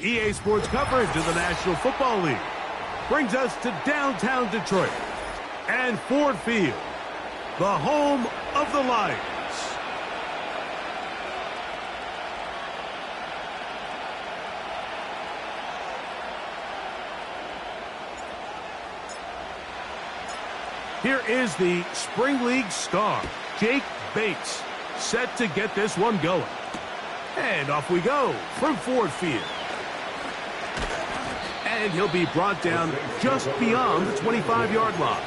EA Sports coverage of the National Football League brings us to downtown Detroit and Ford Field, the home of the Lions. Here is the Spring League star, Jake Bates, set to get this one going. And off we go from Ford Field. And he'll be brought down just beyond the 25-yard line.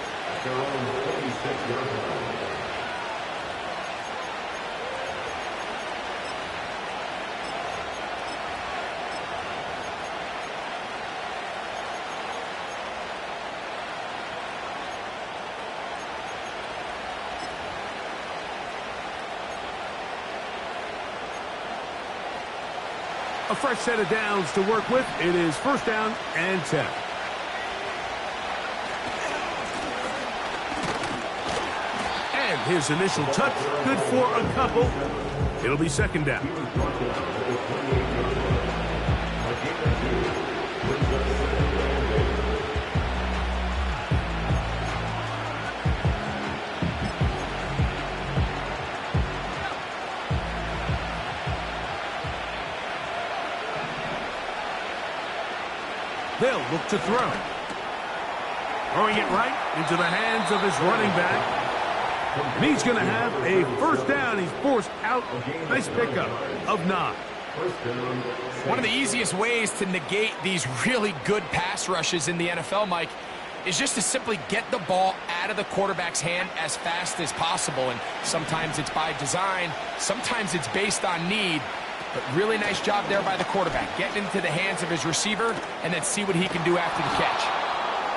A fresh set of downs to work with. It is first down and 10. And his initial touch, good for a couple. It'll be second down. They'll look to throw. Throwing it right into the hands of his running back. And he's going to have a first down. He's forced out. Nice pickup of 9. One of the easiest ways to negate these really good pass rushes in the NFL, Mike, is just to simply get the ball out of the quarterback's hand as fast as possible. And sometimes it's by design. Sometimes it's based on need. But really nice job there by the quarterback, getting into the hands of his receiver and then see what he can do after the catch.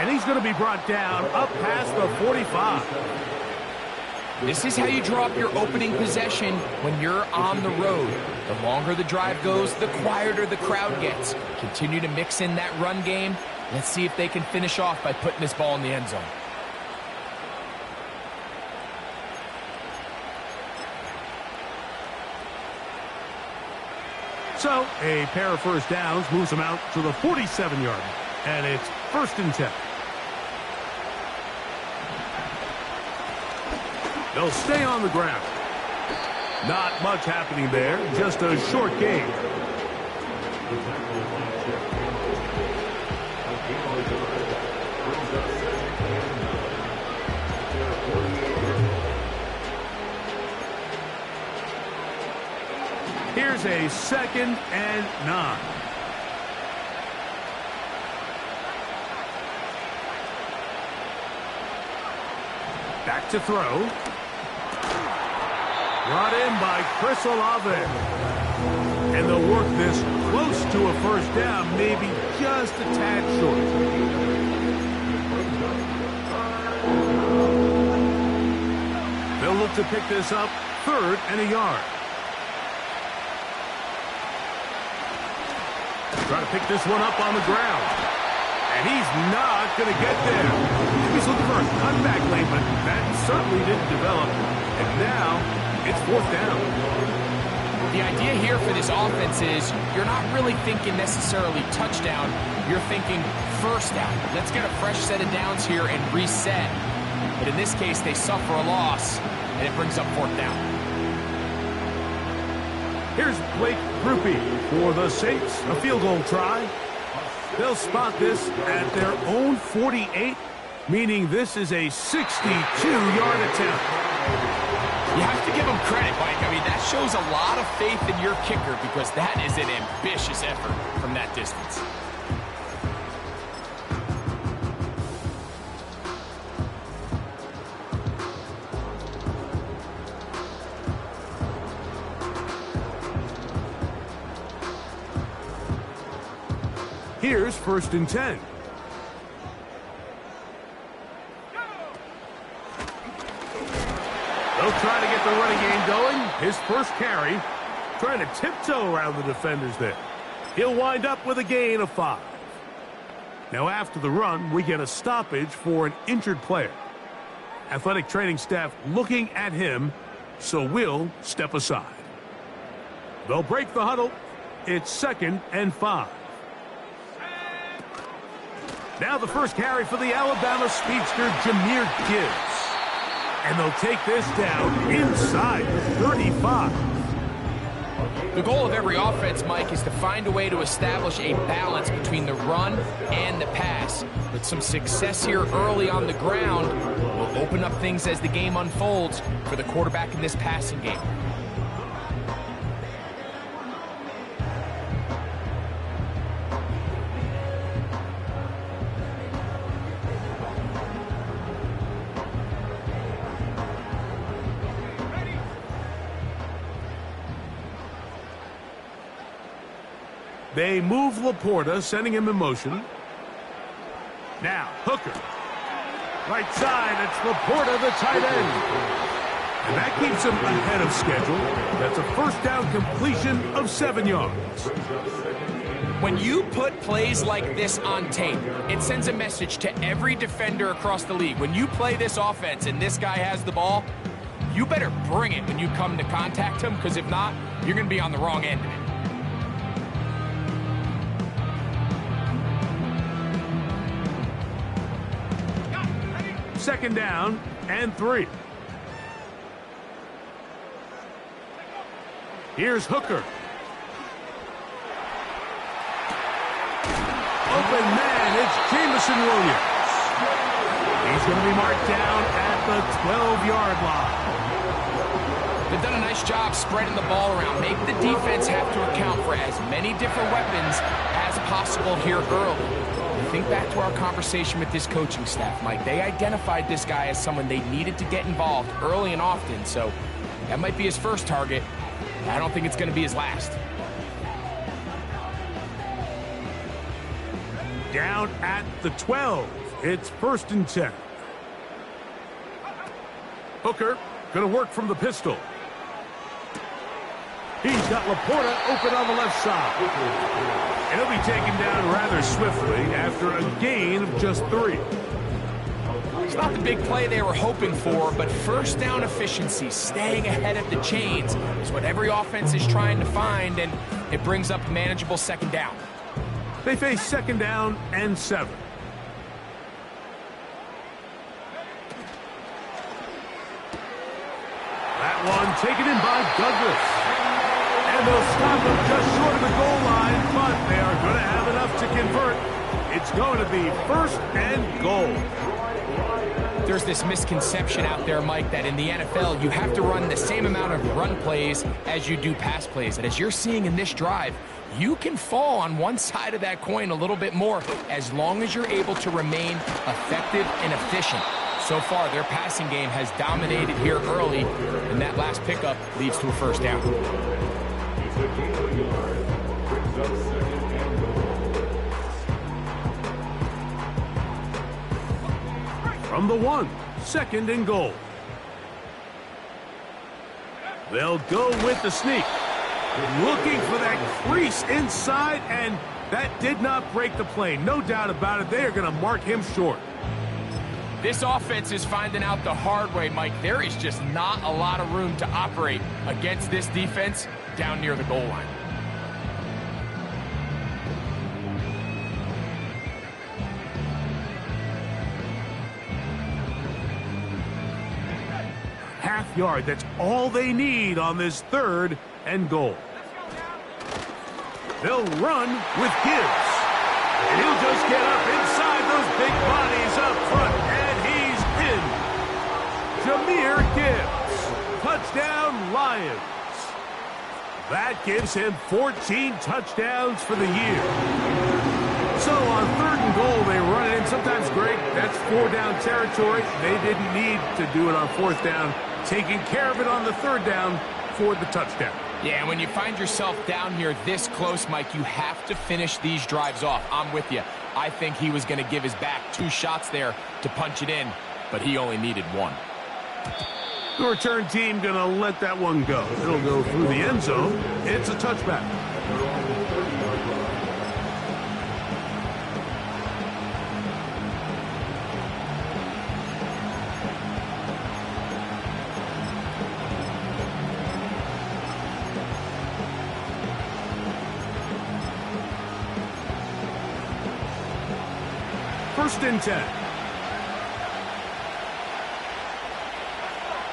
And he's going to be brought down up past the 45. This is how you draw up your opening possession when you're on the road. The longer the drive goes, the quieter the crowd gets. Continue to mix in that run game. Let's see if they can finish off by putting this ball in the end zone. So, a pair of first downs moves them out to the 47-yard line. And it's first and 10. They'll stay on the ground. Not much happening there, just a short gain. Here's a second and 9. Back to throw. Brought in by Chris Olave. And they'll work this close to a first down, maybe just a tad short. They'll look to pick this up, 3rd and a yard. Try to pick this one up on the ground. And he's not going to get there. He's looking for a cutback lane, but that certainly didn't develop. And now it's 4th down. The idea here for this offense is you're not really thinking necessarily touchdown. You're thinking first down. Let's get a fresh set of downs here and reset. But in this case, they suffer a loss, and it brings up 4th down. Here's Blake Grupe for the Saints. A field goal try. They'll spot this at their own 48, meaning this is a 62-yard attempt. You have to give them credit, Mike. I mean, that shows a lot of faith in your kicker because that is an ambitious effort from that distance. Here's 1st and 10. They'll try to get the running game going. His first carry, trying to tiptoe around the defenders there. He'll wind up with a gain of 5. Now after the run, we get a stoppage for an injured player. Athletic training staff looking at him, so we'll step aside. They'll break the huddle. It's 2nd and 5. Now the first carry for the Alabama speedster, Jahmyr Gibbs. And they'll take this down inside the 35. The goal of every offense, Mike, is to find a way to establish a balance between the run and the pass. With some success here early on the ground will open up things as the game unfolds for the quarterback in this passing game. They move Laporta, sending him in motion. Now, Hooker. Right side, it's Laporta, the tight end. And that keeps him ahead of schedule. That's a first down completion of 7 yards. When you put plays like this on tape, it sends a message to every defender across the league. When you play this offense and this guy has the ball, you better bring it when you come to contact him, because if not, you're going to be on the wrong end of it. Second down and 3. Here's Hooker. Open man, it's Jameson Williams. He's going to be marked down at the 12-yard line. They've done a nice job spreading the ball around. Make the defense have to account for as many different weapons as possible here early. Think back to our conversation with this coaching staff, Mike. They identified this guy as someone they needed to get involved early and often, so that might be his first target. I don't think it's going to be his last. Down at the 12. It's 1st and 10. Hooker going to work from the pistol. He's got Laporta open on the left side. And he'll be taken down rather swiftly after a gain of just 3. It's not the big play they were hoping for, but first down efficiency, staying ahead of the chains, is what every offense is trying to find, and it brings up a manageable second down. They face 2nd down and 7. That one taken in by Douglas. And they'll stop him just short of the goal line, but they are going to have enough to convert. It's going to be 1st and goal. There's this misconception out there, Mike, that in the NFL, you have to run the same amount of run plays as you do pass plays. And as you're seeing in this drive, you can fall on one side of that coin a little bit more as long as you're able to remain effective and efficient. So far, their passing game has dominated here early, and that last pickup leads to a first down. From the 1, 2nd and goal. They'll go with the sneak. Looking for that crease inside, and that did not break the play. No doubt about it, they are going to mark him short. This offense is finding out the hard way, Mike. There is just not a lot of room to operate against this defense down near the goal line. Half yard, that's all they need on this 3rd and goal. They'll run with Gibbs. And he'll just get up inside those big bodies up front, and he's in. Jahmyr Gibbs. Touchdown, Lions. That gives him 14 touchdowns for the year. So on 3rd and goal, they run it in. Sometimes, Greg, that's 4-down territory. They didn't need to do it on 4th down. Taking care of it on the 3rd down for the touchdown. Yeah, and when you find yourself down here this close, Mike, you have to finish these drives off. I'm with you. I think he was going to give his back 2 shots there to punch it in, but he only needed 1. The return team going to let that one go. It'll go through the end zone. It's a touchback. first and 10.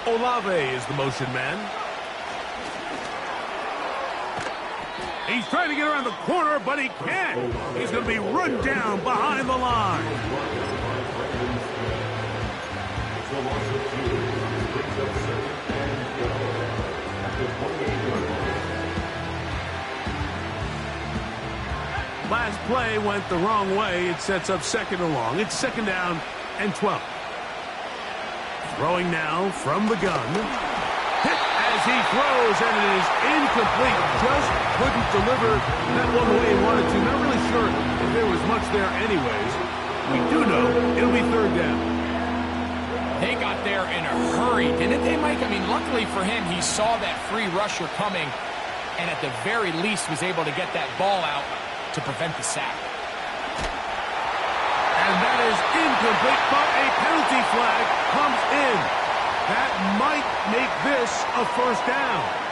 Olave is the motion man. He's trying to get around the corner, but he can't. He's going to be run down behind the line. Last play went the wrong way. It sets up second and long. It's second down and 12. Throwing now from the gun. Hit as he throws, and it is incomplete. Just couldn't deliver that one the way he wanted to. Not really sure if there was much there anyways. We do know it'll be third down. They got there in a hurry, didn't they, Mike? I mean, luckily for him, he saw that free rusher coming, and at the very least was able to get that ball out to prevent the sack. And that is incomplete, but a penalty flag comes in. That might make this a first down.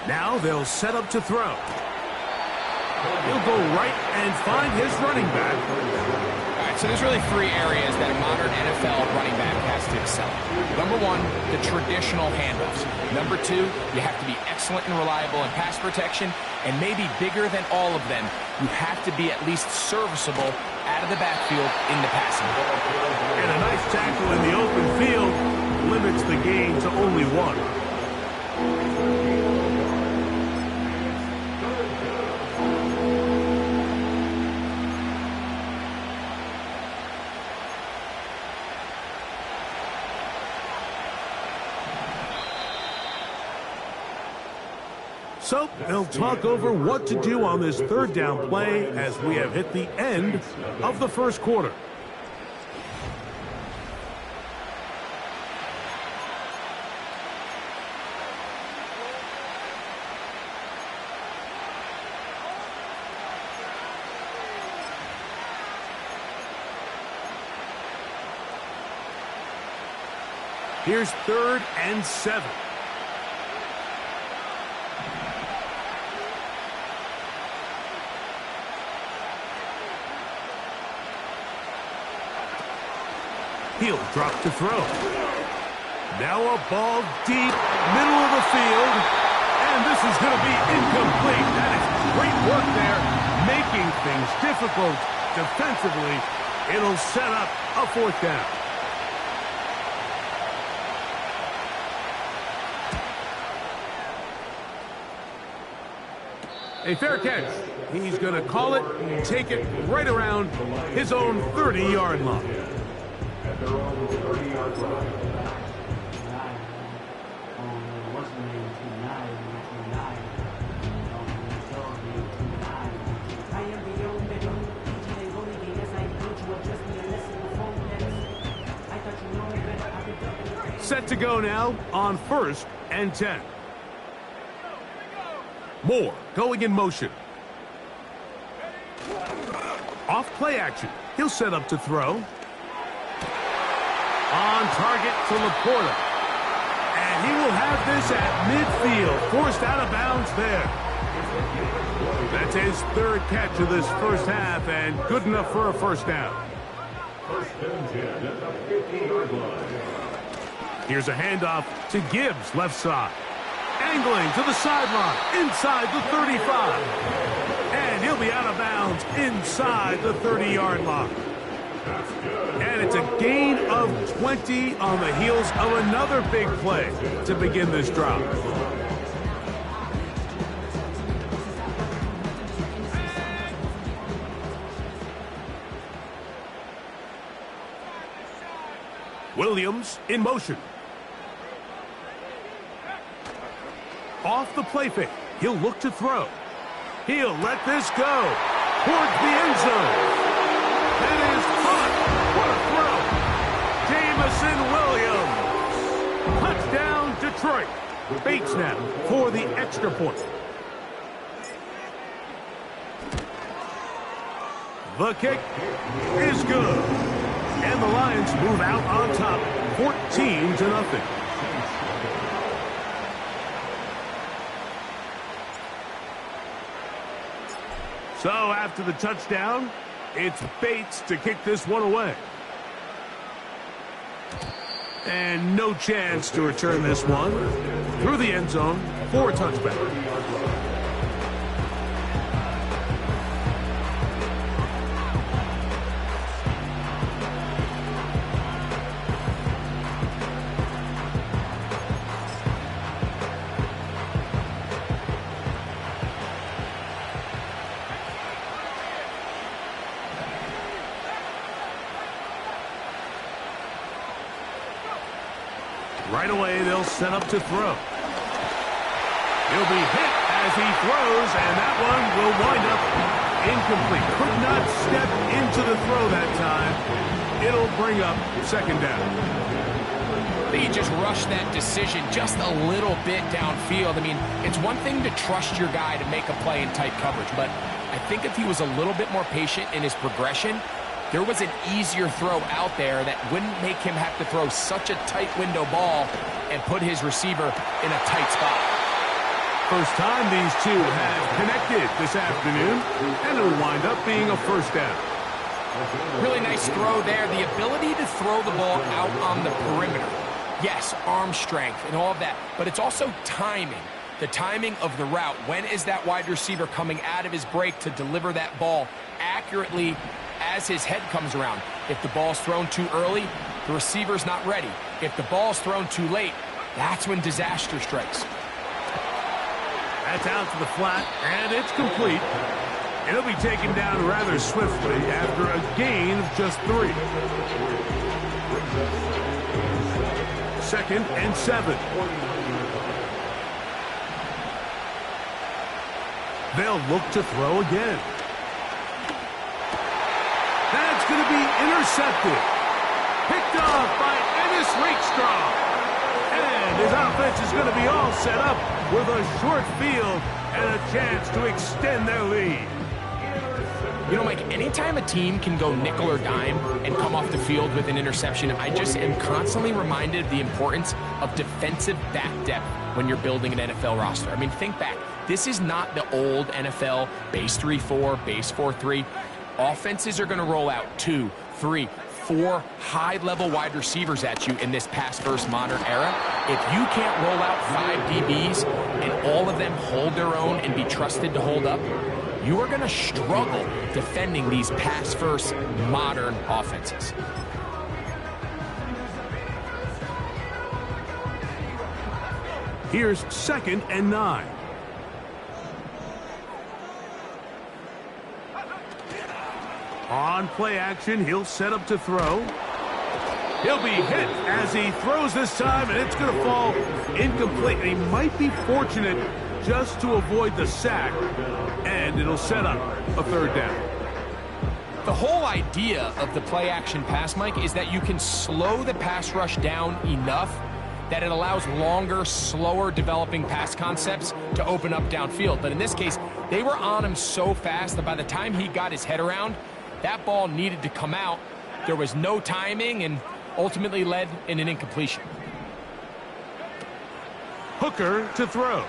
Now they'll set up to throw. He'll go right and find his running back. All right, so there's really three areas that a modern NFL running back has to excel in. Number one, the traditional handoffs. Number two, you have to be excellent and reliable in pass protection. And maybe bigger than all of them, you have to be at least serviceable out of the backfield in the passing game. And a nice tackle in the open field limits the gain to only one. So they'll talk over what to do on this third down play as we have hit the end of the first quarter. Here's 3rd and 7. He'll drop to throw. Now a ball deep, middle of the field, and this is going to be incomplete. That is great work there, making things difficult defensively. It'll set up a 4th down. A fair catch. He's going to call it, take it right around his own 30-yard line. Set to go now on 1st and 10. Moore going in motion. Off play action. He'll set up to throw. On target to Laporta. And he will have this at midfield. Forced out of bounds there. That's his 3rd catch of this first half and good enough for a first down. Here's a handoff to Gibbs, left side. Angling to the sideline, inside the 35. And he'll be out of bounds inside the 30-yard line. And it's a gain of 20 on the heels of another big play to begin this drive. Williams in motion. Off the play fake. He'll look to throw. He'll let this go towards the end zone. That is caught. What a throw. Jamison Williams. Touchdown, Detroit. Bates now for the extra point. The kick is good. And the Lions move out on top, 14-0. So after the touchdown, it's Bates to kick this one away. And no chance to return this one through the end zone for a touchback. Right away, they'll set up to throw. He'll be hit as he throws, and that one will wind up incomplete. Could not step into the throw that time. It'll bring up second down. I think he just rushed that decision just a little bit downfield. I mean, it's one thing to trust your guy to make a play in tight coverage, but I think if he was a little bit more patient in his progression, there was an easier throw out there that wouldn't make him have to throw such a tight window ball and put his receiver in a tight spot. First time these two have connected this afternoon, and it'll wind up being a first down. Really nice throw there. The ability to throw the ball out on the perimeter. Yes, arm strength and all of that, but it's also timing. The timing of the route. When is that wide receiver coming out of his break to deliver that ball accurately as his head comes around? If the ball's thrown too early, the receiver's not ready. If the ball's thrown too late, that's when disaster strikes. That's out to the flat, and it's complete. It'll be taken down rather swiftly after a gain of just 3. 2nd and 7. They'll look to throw again. That's going to be intercepted. Picked off by Ennis Rakestraw. And his offense is going to be all set up with a short field and a chance to extend their lead. You know, Mike, anytime a team can go nickel or dime and come off the field with an interception, I just am constantly reminded of the importance of defensive back depth when you're building an NFL roster. I mean, think back. This is not the old NFL base 3-4, base 4-3. Offenses are going to roll out 2, 3, 4 high-level wide receivers at you in this pass-first modern era. If you can't roll out 5 DBs and all of them hold their own and be trusted to hold up, you are going to struggle defending these pass-first modern offenses. Here's 2nd and 9. On play action, he'll set up to throw. He'll be hit as he throws this time, and it's going to fall incomplete. And he might be fortunate just to avoid the sack, and it'll set up a 3rd down. The whole idea of the play action pass, Mike, is that you can slow the pass rush down enough that it allows longer, slower developing pass concepts to open up downfield. But in this case, they were on him so fast that by the time he got his head around, that ball needed to come out. There was no timing and ultimately led in an incompletion. Hooker to throw.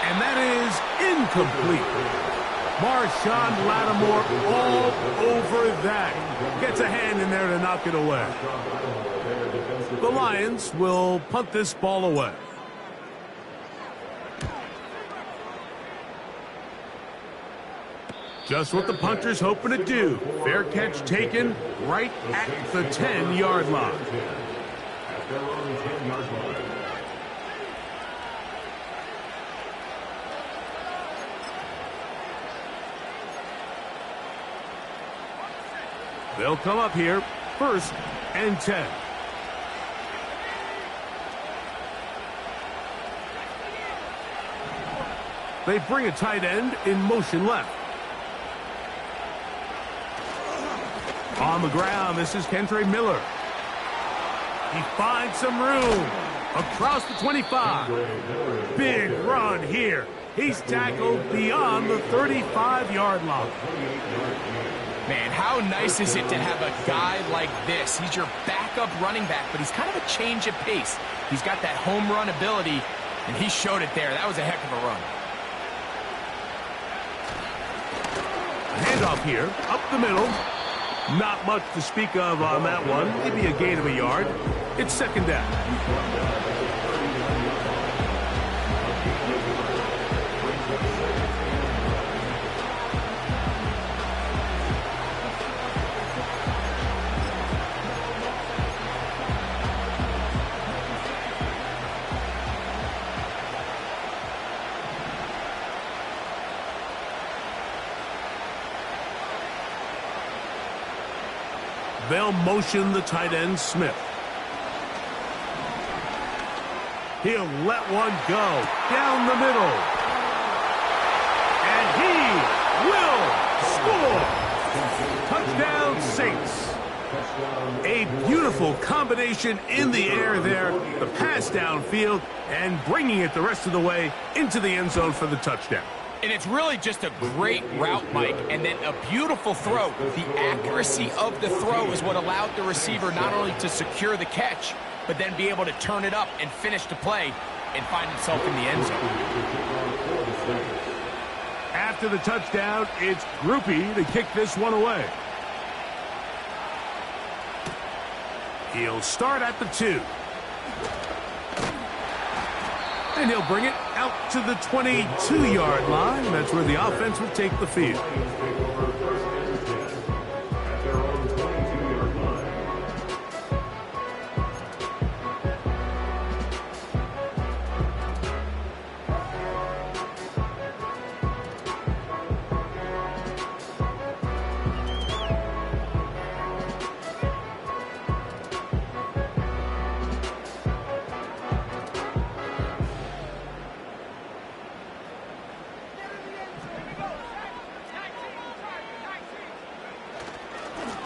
And that is incomplete. Marshawn Lattimore all over that. Gets a hand in there to knock it away. The Lions will punt this ball away. Just what the punter's hoping to do. Fair catch taken right at the 10-yard line. They'll come up here, 1st and 10. They bring a tight end in motion left. On the ground, this is Kendre Miller. He finds some room. Across the 25. Big run here. He's tackled beyond the 35-yard line. Man, how nice is it to have a guy like this? He's your backup running back, but he's kind of a change of pace. He's got that home run ability, and he showed it there. That was a heck of a run. Handoff here, up the middle. Not much to speak of on that one. Maybe a gain of a yard. It's second down. They'll motion the tight end, Smith. He'll let one go down the middle. And he will score. Touchdown, Saints. A beautiful combination in the air there. The pass downfield and bringing it the rest of the way into the end zone for the touchdown. And it's really just a great route, Mike, and then a beautiful throw. The accuracy of the throw is what allowed the receiver not only to secure the catch, but then be able to turn it up and finish the play and find himself in the end zone. After the touchdown, it's Grupe to kick this one away. He'll start at the 2. And he'll bring it out to the 22-yard line. That's where the offense will take the field.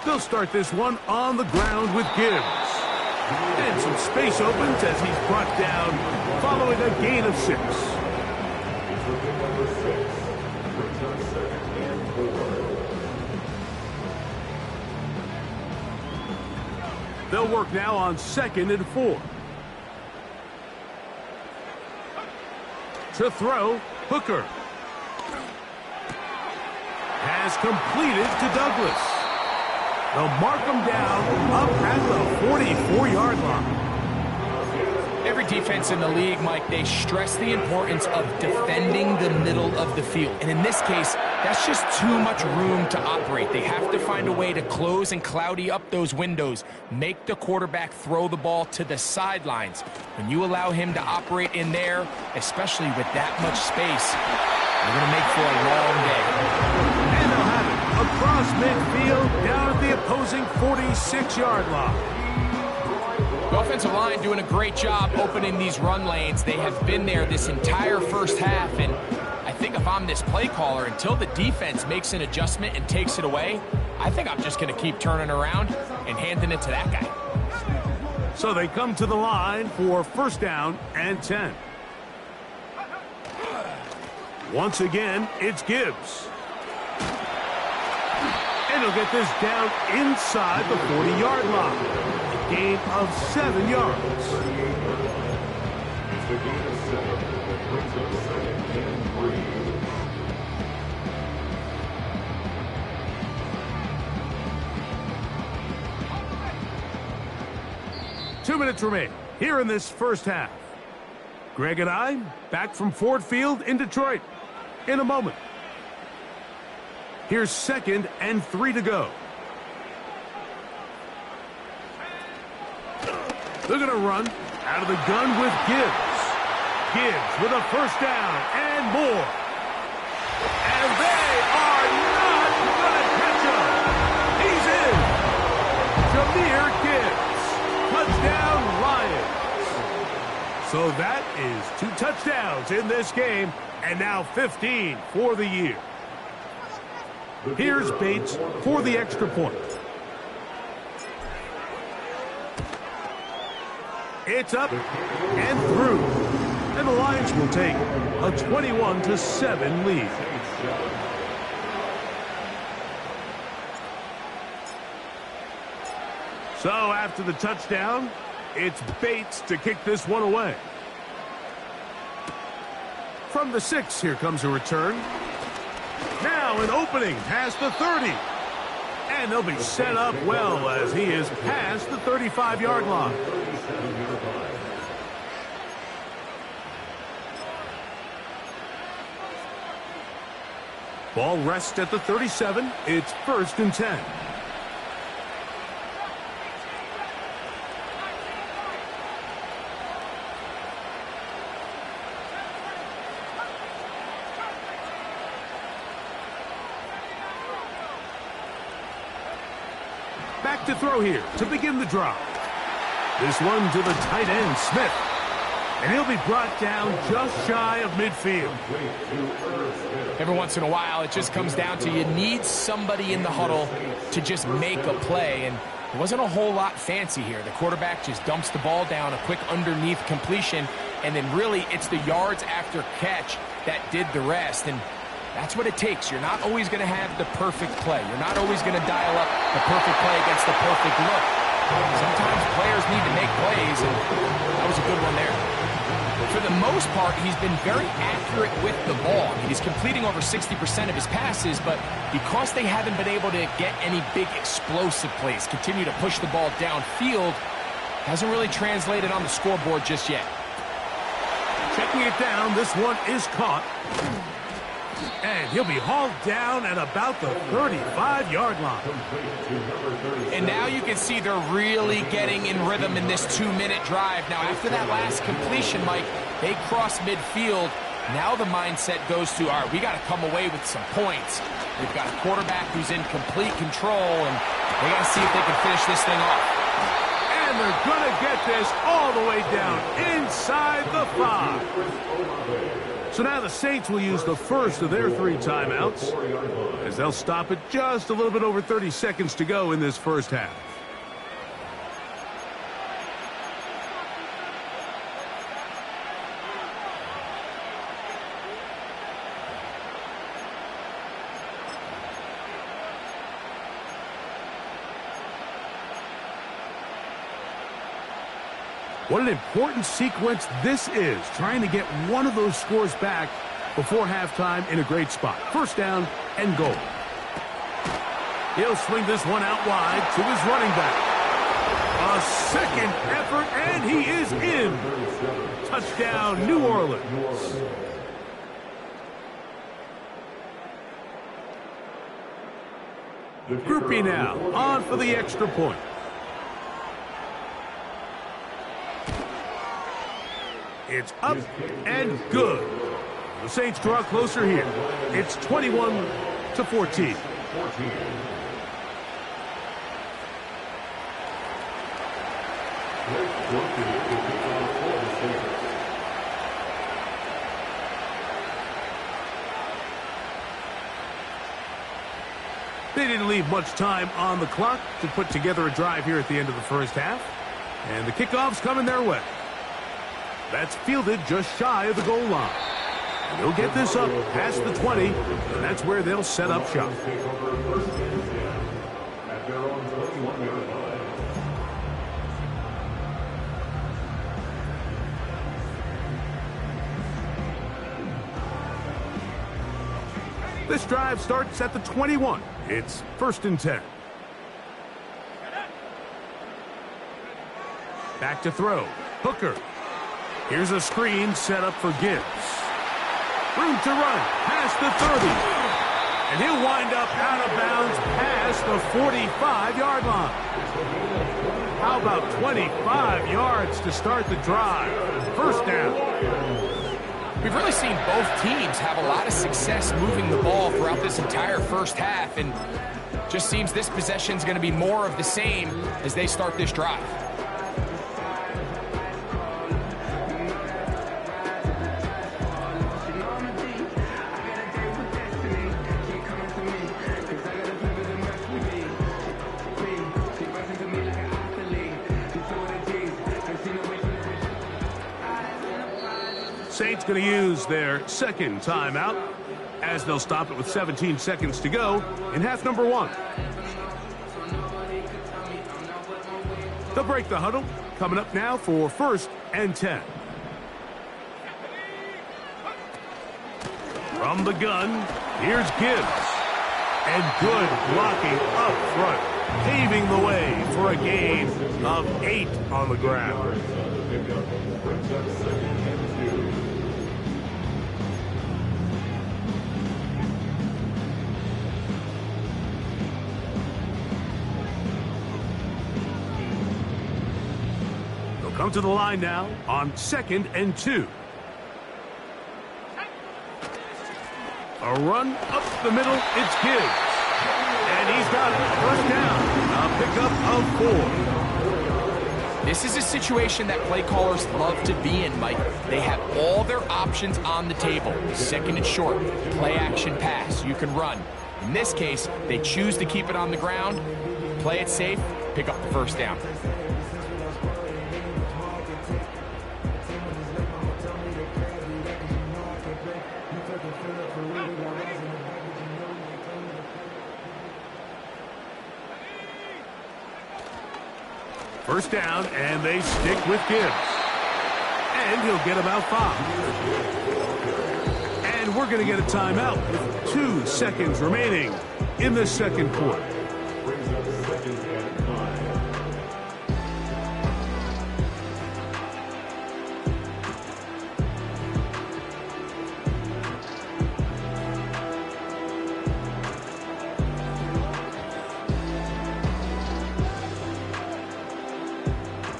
They'll start this one on the ground with Gibbs. And some space opens as he's brought down following a gain of 6. They'll work now on 2nd and 4. To throw, Hooker. Has completed to Douglas. They'll mark him down up at the 44-yard line. Every defense in the league, Mike, they stress the importance of defending the middle of the field. And in this case, that's just too much room to operate. They have to find a way to close and cloudy up those windows, make the quarterback throw the ball to the sidelines. When you allow him to operate in there, especially with that much space, you're going to make for a long day. And they'll have it across midfield, down at the opposing 46-yard line. The offensive line doing a great job opening these run lanes. They have been there this entire first half, and I think if I'm this play caller, until the defense makes an adjustment and takes it away, I think I'm just going to keep turning around and handing it to that guy. So they come to the line for 1st down and 10. Once again, it's Gibbs. And he'll get this down inside the 40-yard line. A gain of 7 yards. 2 minutes remain here in this first half. Greg and I back from Ford Field in Detroit in a moment. Here's 2nd and 3 to go. They're going to run out of the gun with Gibbs. Gibbs with a 1st down and more. And they are not going to catch him. He's in. Jahmyr Gibbs. Touchdown, Lions. So that is 2 touchdowns in this game, and now 15 for the year. Here's Bates for the extra point. It's up and through. And the Lions will take a 21-7 lead. So after the touchdown, it's Bates to kick this one away. From the 6, here comes a return. Now an opening past the 30. And they'll be set up well as he is past the 35-yard line. Ball rests at the 37. It's 1st and 10. Back to throw here to begin the drive. This one to the tight end, Smith. And he'll be brought down just shy of midfield. Every once in a while, it just comes down to you need somebody in the huddle to just make a play. And it wasn't a whole lot fancy here. The quarterback just dumps the ball down, a quick underneath completion, and then really it's the yards after catch that did the rest. And that's what it takes. You're not always going to have the perfect play. You're not always going to dial up the perfect play against the perfect look. Sometimes players need to make plays, and that was a good one there. For the most part, he's been very accurate with the ball. I mean, he's completing over 60% of his passes, but because they haven't been able to get any big explosive plays, continue to push the ball downfield, hasn't really translated on the scoreboard just yet. Checking it down, this one is caught. And he'll be hauled down at about the 35-yard line. And now you can see they're really getting in rhythm in this 2-minute drive. Now, after that last completion, Mike, they cross midfield. Now the mindset goes to, all right, we got to come away with some points. We've got a quarterback who's in complete control, and they got to see if they can finish this thing off. And they're going to get this all the way down inside the 5. So now the Saints will use the first of their 3 timeouts as they'll stop it just a little bit over 30 seconds to go in this first half. What an important sequence this is, trying to get one of those scores back before halftime in a great spot. First down and goal. He'll swing this one out wide to his running back. A second effort, and he is in. Touchdown, New Orleans. Groupie now, on for the extra point. It's up and good. The Saints draw closer here. It's 21-14. They didn't leave much time on the clock to put together a drive here at the end of the first half. And the kickoff's coming their way. That's fielded just shy of the goal line. And they'll get this up past the 20, and that's where they'll set up shop. This drive starts at the 21. It's 1st and 10. Back to throw. Hooker. Here's a screen set up for Gibbs. Room to run past the 30. And he'll wind up out of bounds past the 45-yard line. How about 25 yards to start the drive? First down. We've really seen both teams have a lot of success moving the ball throughout this entire first half, and just seems this possession is going to be more of the same as they start this drive. Saints going to use their second timeout as they'll stop it with 17 seconds to go in half number 1. They'll break the huddle. Coming up now for 1st and 10. From the gun, here's Gibbs. And good blocking up front, paving the way for a gain of 8 on the ground. They'll come to the line now on 2nd and 2. A run up the middle, it's Gibbs. And he's got it. 1st down. A pickup of 4. This is a situation that play callers love to be in, Mike. They have all their options on the table. 2nd and short, play action pass. You can run. In this case, they choose to keep it on the ground, play it safe, pick up the 1st down. First down, and they stick with Gibbs. And he'll get about 5. And we're going to get a timeout with 2 seconds remaining in the 2nd quarter.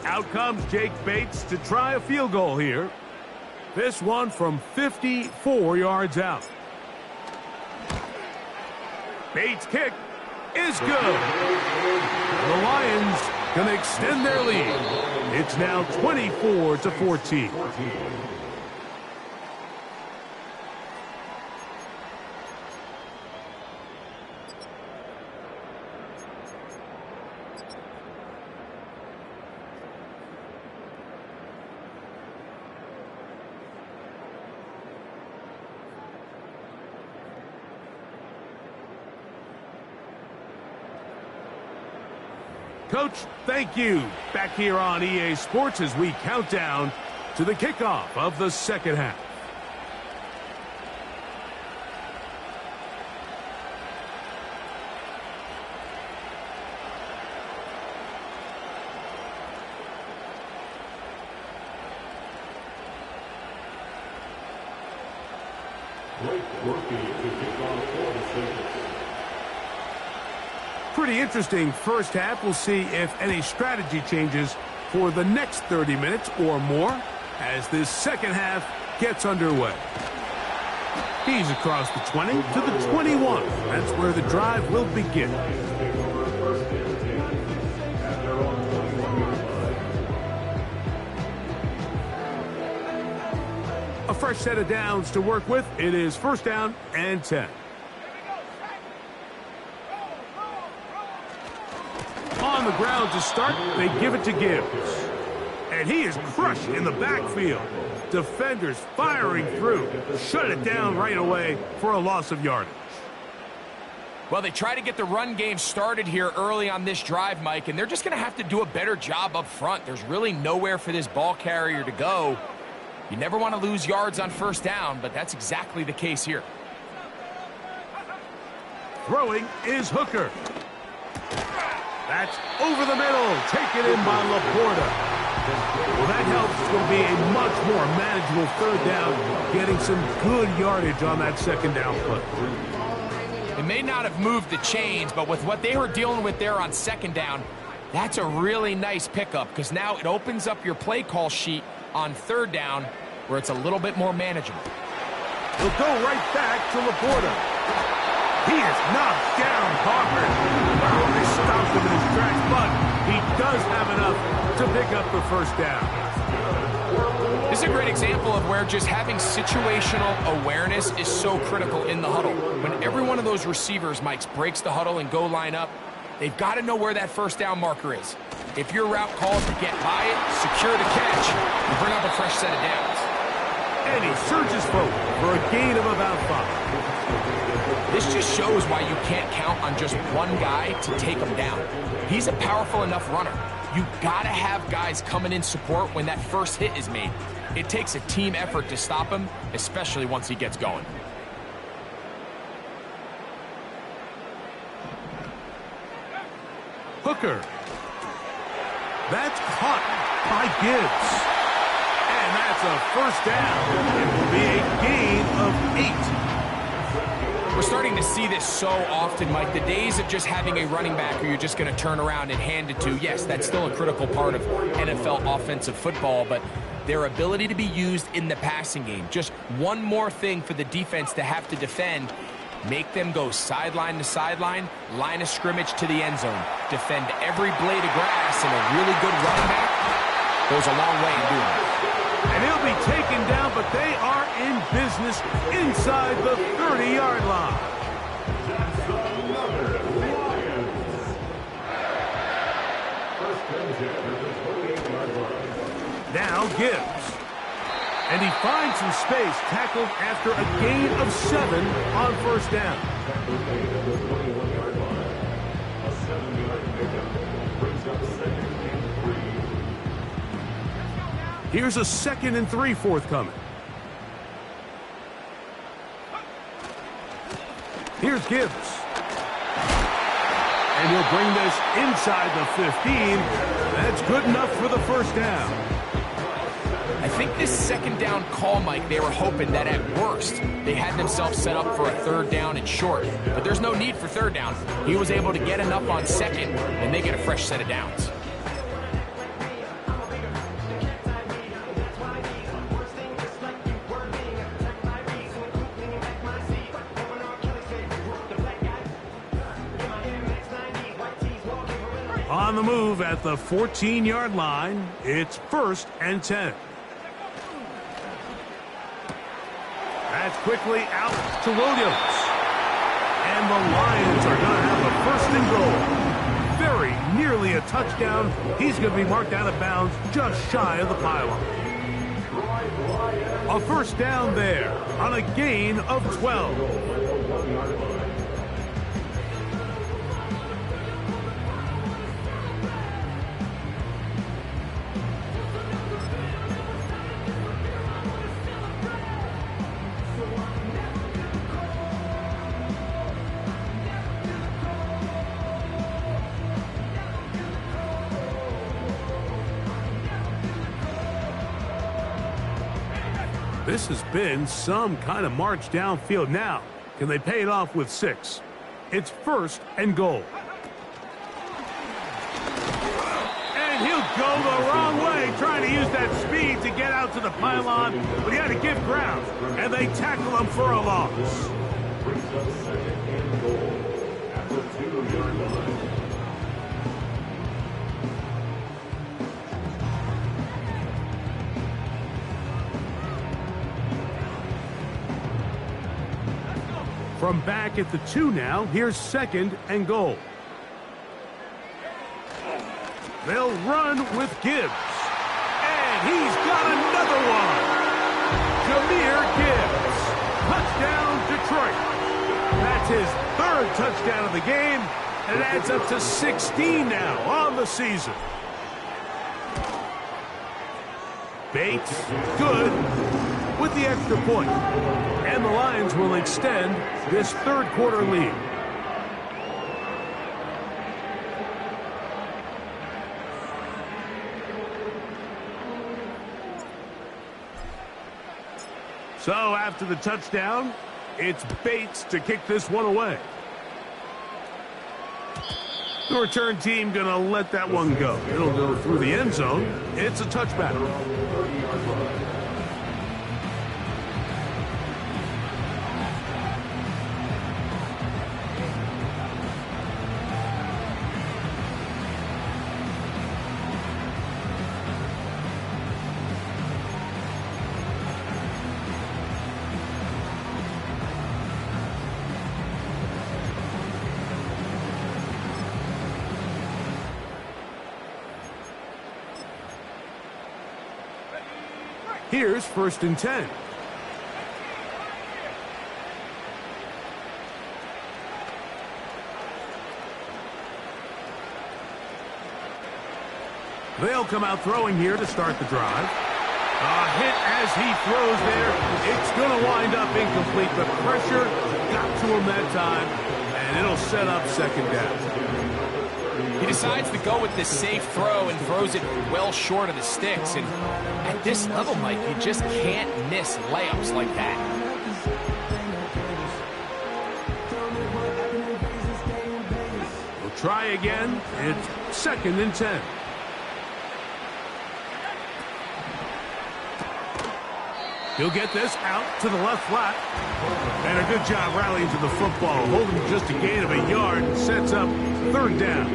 Out comes Jake Bates to try a field goal here. This one from 54 yards out. Bates' kick is good. The Lions going to extend their lead. It's now 24-14. Coach, thank you. Back here on EA Sports as we count down to the kickoff of the 2nd half. Pretty interesting 1st half. We'll see if any strategy changes for the next 30 minutes or more as this 2nd half gets underway. He's across the 20 to the 21. That's where the drive will begin. A fresh set of downs to work with. It is 1st down and 10. On the ground to start, they give it to Gibbs. And he is crushed in the backfield. Defenders firing through. Shut it down right away for a loss of yardage. Well, they try to get the run game started here early on this drive, Mike, and they're just going to have to do a better job up front. There's really nowhere for this ball carrier to go. You never want to lose yards on 1st down, but that's exactly the case here. Throwing is Hooker. That's over the middle. Taken in by Laporta. Well, that helps. It's going to be a much more manageable 3rd down, getting some good yardage on that 2nd down play. It may not have moved the chains, but with what they were dealing with there on 2nd down, that's a really nice pickup because now it opens up your play call sheet on 3rd down where it's a little bit more manageable. He'll go right back to Laporta. He is knocked down hard. Well, they stopped him in his tracks, but he does have enough to pick up the 1st down. This is a great example of where just having situational awareness is so critical in the huddle. When every one of those receivers, Mike, breaks the huddle and go line up, they've got to know where that 1st down marker is. If your route calls to get by it, secure the catch, and bring up a fresh set of downs. And he surges forward for a gain of about 5. This just shows why you can't count on just one guy to take him down. He's a powerful enough runner. You gotta have guys coming in support when that first hit is made. It takes a team effort to stop him, especially once he gets going. Hooker. That's caught by Gibbs. And that's a first down. It will be a gain of 8. We're starting to see this so often, Mike. The days of just having a running back who you're just going to turn around and hand it to, yes, that's still a critical part of NFL offensive football, but their ability to be used in the passing game, just one more thing for the defense to have to defend. Make them go sideline to sideline, line of scrimmage to the end zone. Defend every blade of grass, and a really good running back goes a long way in doing it. And he'll be taken down, but they are in business inside the 30-yard line. Now Gibbs. And he finds some space, tackled after a gain of 7 on first down. Here's a 2nd and 3 forthcoming. Here's Gibbs. And he'll bring this inside the 15. That's good enough for the first down. I think this second down call, Mike, they were hoping that at worst they had themselves set up for a third down and short. But there's no need for third down. He was able to get enough on second, and they get a fresh set of downs. On the move at the 14-yard line, it's 1st and 10. That's quickly out to Williams. And the Lions are going to have a 1st and goal. Very nearly a touchdown. He's going to be marked out of bounds just shy of the pylon. A first down there on a gain of 12. This has been some kind of march downfield. Now, can they pay it off with 6? It's 1st and goal. And he'll go the wrong way, trying to use that speed to get out to the pylon, but he had to give ground, and they tackle him for a loss. From back at the 2 now, here's 2nd and goal. They'll run with Gibbs. And he's got another one. Jahmyr Gibbs. Touchdown, Detroit. That's his 3rd touchdown of the game, and it adds up to 16 now on the season. Bates, good, with the extra point. And the Lions will extend this 3rd quarter lead. So after the touchdown, it's Bates to kick this one away. The return team going to let that one go. It'll go through the end zone. It's a touchback. Here's 1st and 10. They'll come out throwing here to start the drive. A hit as he throws there. It's going to wind up incomplete. The pressure got to him that time, and it'll set up second down. He decides to go with this safe throw and throws it well short of the sticks. And at this level, Mike, you just can't miss layups like that. We'll try again. It's 2nd and 10. He'll get this out to the left flat. And a good job rallying to the football, holding just a gain of a yard, and sets up 3rd down.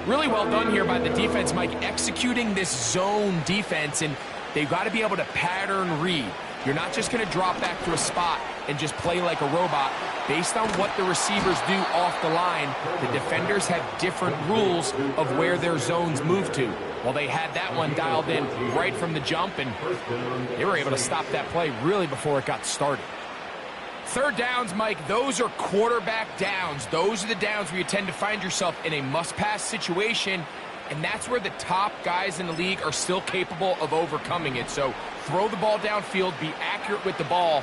Really well done here by the defense, Mike, executing this zone defense, and they've got to be able to pattern read. You're not just going to drop back to a spot and just play like a robot. Based on what the receivers do off the line, the defenders have different rules of where their zones move to. Well, they had that one dialed in right from the jump, and they were able to stop that play really before it got started. 3rd downs, Mike, those are quarterback downs. Those are the downs where you tend to find yourself in a must-pass situation, and that's where the top guys in the league are still capable of overcoming it. So throw the ball downfield, be accurate with the ball.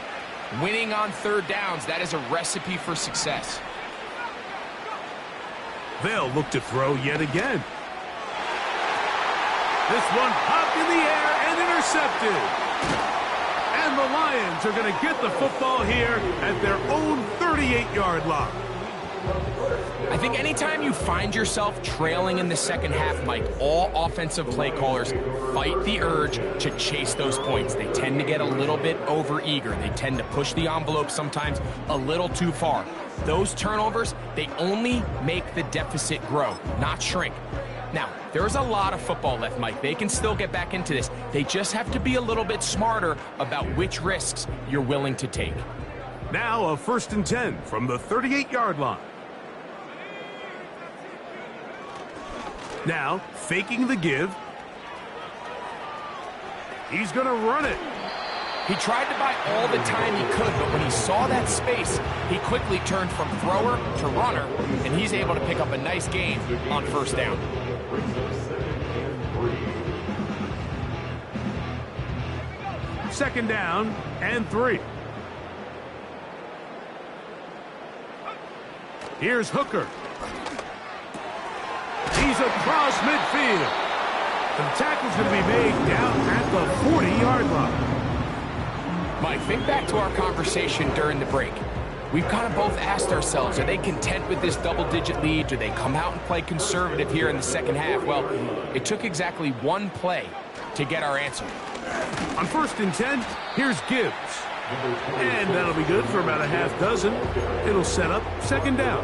Winning on 3rd downs, that is a recipe for success. They'll look to throw yet again. This one popped in the air and intercepted. And the Lions are going to get the football here at their own 38-yard line. I think anytime you find yourself trailing in the second half, Mike, all offensive play callers fight the urge to chase those points. They tend to get a little bit over-eager. They tend to push the envelope sometimes a little too far. Those turnovers, they only make the deficit grow, not shrink. Now, there's a lot of football left, Mike. They can still get back into this. They just have to be a little bit smarter about which risks you're willing to take. Now a 1st and 10 from the 38-yard line. Now, faking the give. He's going to run it. He tried to buy all the time he could, but when he saw that space, he quickly turned from thrower to runner, and he's able to pick up a nice gain on 1st down. Second down and 3. Here's Hooker. He's across midfield. The tackle's going to be made down at the 40-yard line. Mike, think back to our conversation during the break. We've kind of both asked ourselves, are they content with this double-digit lead? Do they come out and play conservative here in the second half? Well, it took exactly one play to get our answer. On 1st and 10, here's Gibbs. And that'll be good for about a half dozen. It'll set up 2nd down.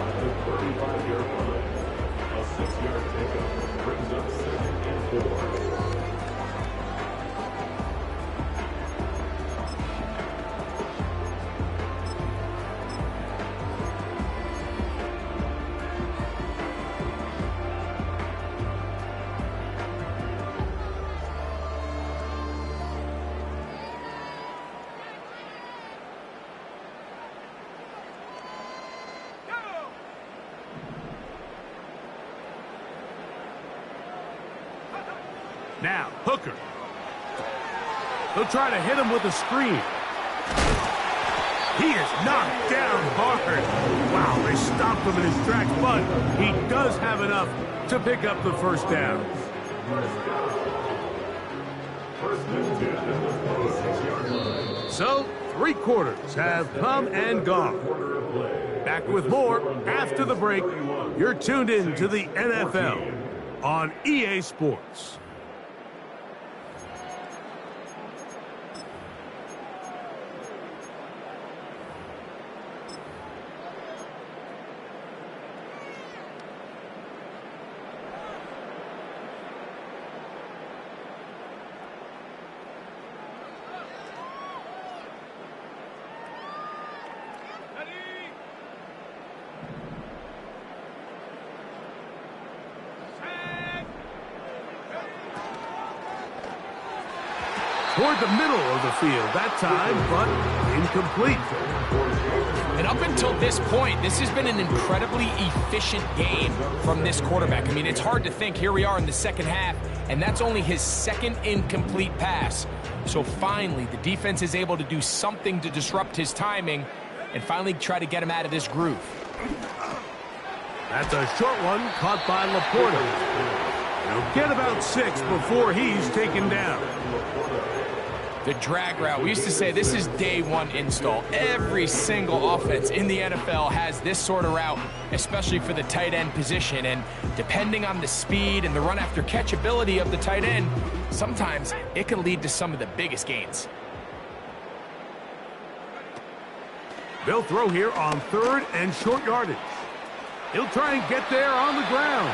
Now, Hooker. He'll try to hit him with a screen. He is knocked down hard. Wow, they stopped him in his tracks, but he does have enough to pick up the 1st down. So, 3 quarters have come and gone. Back with more after the break. You're tuned in to the NFL on EA Sports. Toward the middle of the field that time, but incomplete. And up until this point, this has been an incredibly efficient game from this quarterback. I mean, it's hard to think. Here we are in the second half, and that's only his second incomplete pass. So finally, the defense is able to do something to disrupt his timing and finally try to get him out of this groove. That's a short one caught by Laporta. He'll get about 6 before he's taken down. The drag route. We used to say this is day one install. Every single offense in the NFL has this sort of route, especially for the tight end position. And depending on the speed and the run after catch ability of the tight end, sometimes it can lead to some of the biggest gains. They'll throw here on 3rd and short yardage. He'll try and get there on the ground.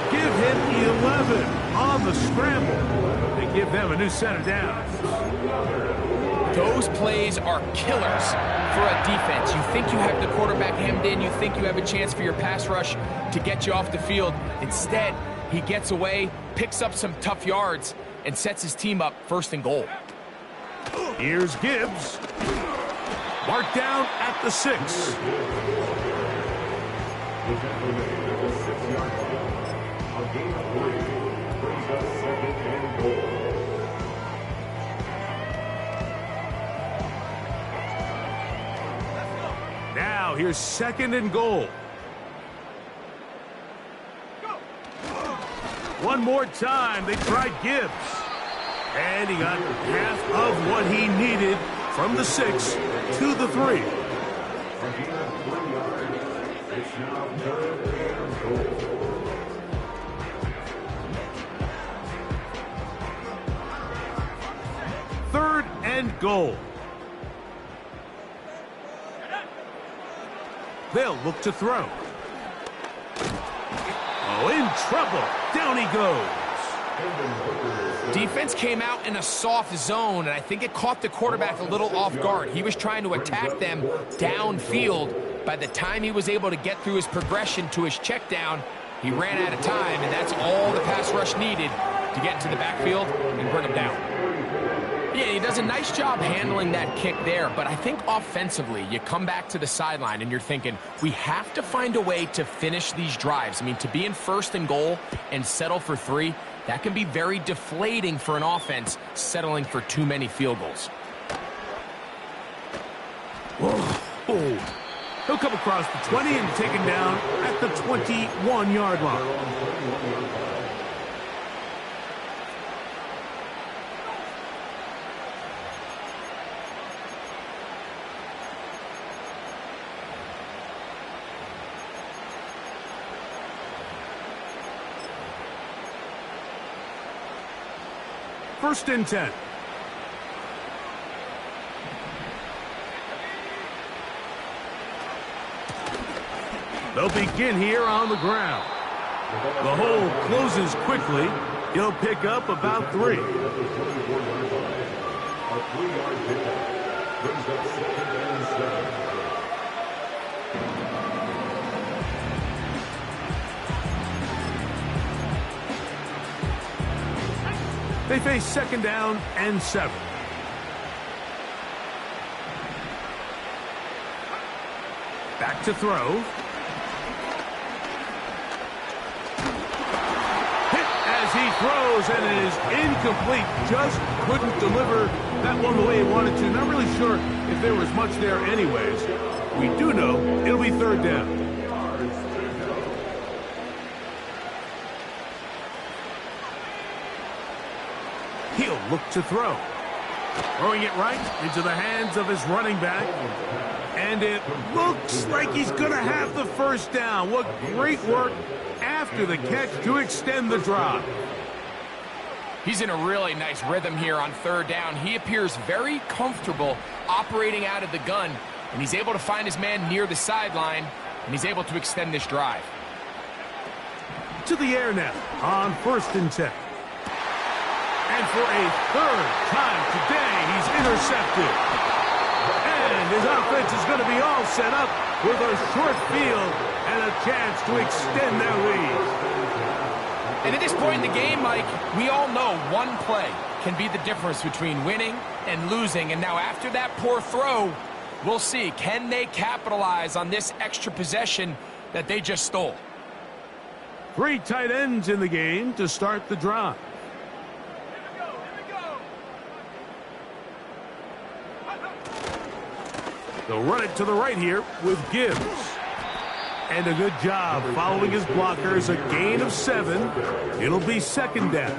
Give him 11 on the scramble. They give them a new set of downs. Those plays are killers for a defense. You think you have the quarterback hemmed in. You think you have a chance for your pass rush to get you off the field. Instead, he gets away, picks up some tough yards, and sets his team up 1st and goal. Here's Gibbs. Marked down at the 6. Now here's 2nd and goal. One more time, they tried Gibbs. And he got half of what he needed from the 6 to the 3. Third and goal. They'll look to throw. Oh, in trouble. Down he goes. Defense came out in a soft zone, and I think it caught the quarterback a little off guard. He was trying to attack them downfield. By the time he was able to get through his progression to his check down, he ran out of time, and that's all the pass rush needed to get into the backfield and bring him down. Yeah, he does a nice job handling that kick there, but I think offensively, you come back to the sideline and you're thinking, we have to find a way to finish these drives. I mean, to be in 1st and goal and settle for 3, that can be very deflating for an offense settling for too many field goals. Oh. He'll come across the 20 and taken down at the 21-yard line. First and 10. They'll begin here on the ground. The hole closes quickly. He'll pick up about 3. They face 2nd down and 7. Back to throw. Hit as he throws, and it is incomplete. Just couldn't deliver that one the way he wanted to. Not really sure if there was much there anyways. We do know it'll be 3rd down. He'll look to throw. Throwing it right into the hands of his running back. And it looks like he's going to have the 1st down. What great work after the catch to extend the drive. He's in a really nice rhythm here on 3rd down. He appears very comfortable operating out of the gun, and he's able to find his man near the sideline, and he's able to extend this drive. To the air now on 1st and 10. And for a 3rd time today, he's intercepted. And his offense is going to be all set up with a short field and a chance to extend their lead. And at this point in the game, Mike, we all know one play can be the difference between winning and losing. And now after that poor throw, We'll see. Can they capitalize on this extra possession that they just stole? 3 tight ends in the game to start the drive. They'll run it to the right here with Gibbs. And a good job following his blockers. A gain of 7. It'll be second down.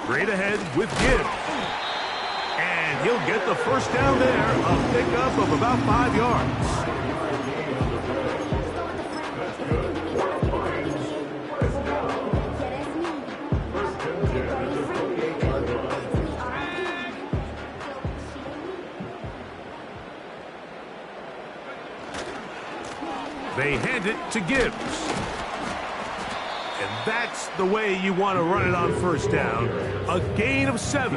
Straight ahead with Gibbs. And he'll get the first down there. A pickup of about 5 yards. They hand it to Gibbs. And that's the way you want to run it on first down. A gain of 7.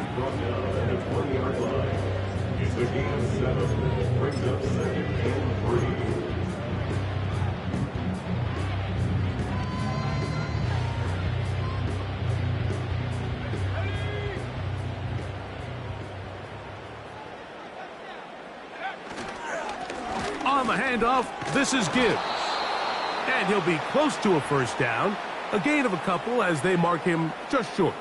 On the handoff, this is Gibbs. And he'll be close to a first down. A gain of a couple as they mark him just short.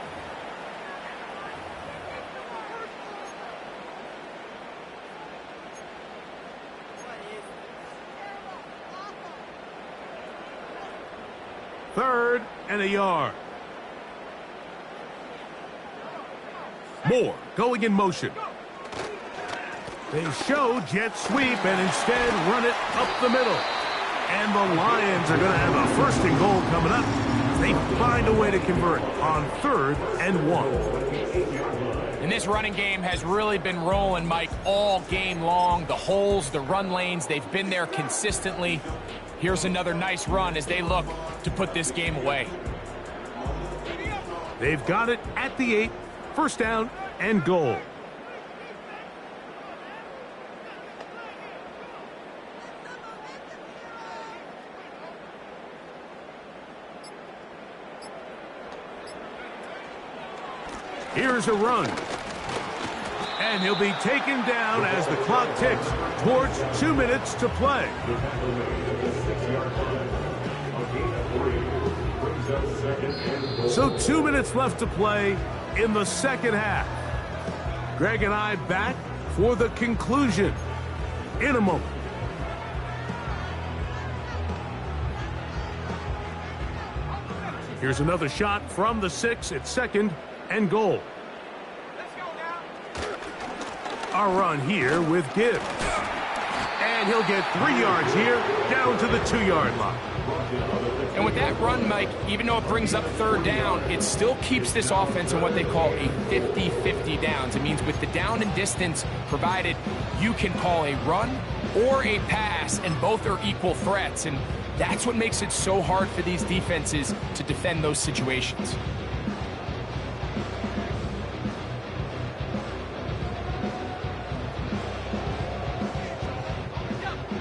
Third and a yard. Moore going in motion. They show jet sweep and instead run it up the middle. And the Lions are going to have a first and goal coming up. They find a way to convert on 3rd and 1. And this running game has really been rolling, Mike, all game long. The holes, the run lanes, they've been there consistently. Here's another nice run as they look to put this game away. They've got it at the 8. First down and goal. Here's a run. And he'll be taken down as the clock ticks towards 2 minutes to play. So 2 minutes left to play in the second half. Greg and I back for the conclusion in a moment. Here's another shot from the 6 at 2nd and goal. A run here with Gibbs. And he'll get 3 yards here, down to the 2-yard line. And with that run, Mike, even though it brings up 3rd down, it still keeps this offense in what they call a 50-50 downs. It means with the down and distance provided, you can call a run or a pass, and both are equal threats. And that's what makes it so hard for these defenses to defend those situations.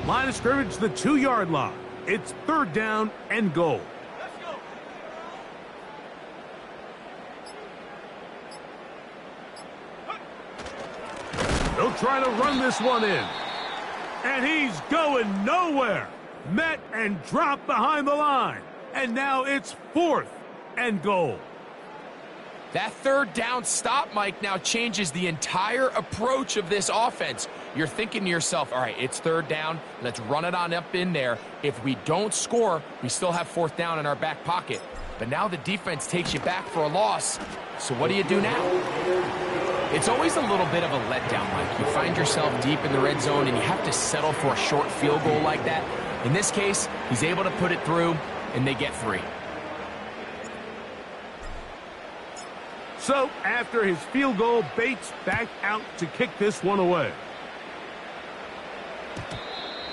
Line of scrimmage, the 2-yard line. It's 3rd down and goal. Let's go. They'll try to run this one in. And he's going nowhere. Met and dropped behind the line. And now it's 4th and goal. That 3rd down stop, Mike, now changes the entire approach of this offense. You're thinking to yourself, all right, it's 3rd down. Let's run it on up in there. If we don't score, we still have 4th down in our back pocket. But now the defense takes you back for a loss. So what do you do now? It's always a little bit of a letdown, Mike. You find yourself deep in the red zone and you have to settle for a short field goal like that. In this case, he's able to put it through, and they get 3. So, after his field goal, Bates back out to kick this one away.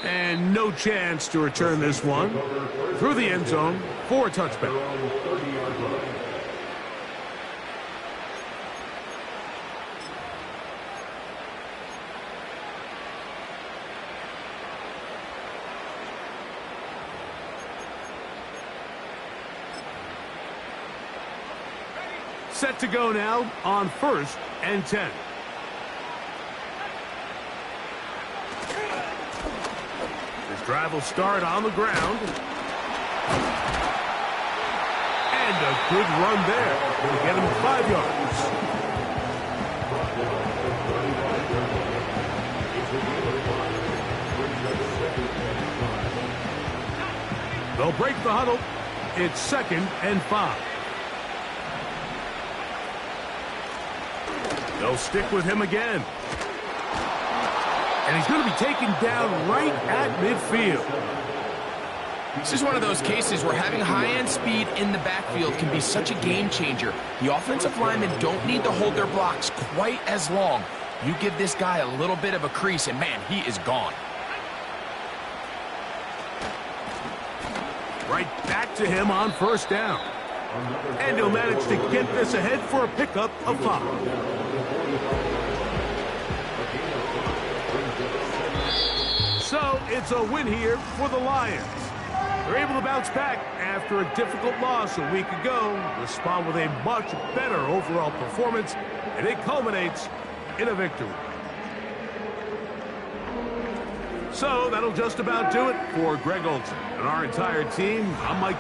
And no chance to return this one through the end zone for a touchback. Set to go now on 1st and 10. This drive will start on the ground. And a good run there. Will get him 5 yards. They'll break the huddle. It's 2nd and 5. They'll stick with him again. And he's going to be taken down right at midfield. This is one of those cases where having high-end speed in the backfield can be such a game changer. The offensive linemen don't need to hold their blocks quite as long. You give this guy a little bit of a crease, and man, he is gone. Right back to him on 1st down. And he'll manage to get this ahead for a pickup of 5. So it's a win here for the Lions. They're able to bounce back after a difficult loss a week ago, respond with a much better overall performance, and it culminates in a victory. So that'll just about do it for Greg Olsen and our entire team. I'm Mike.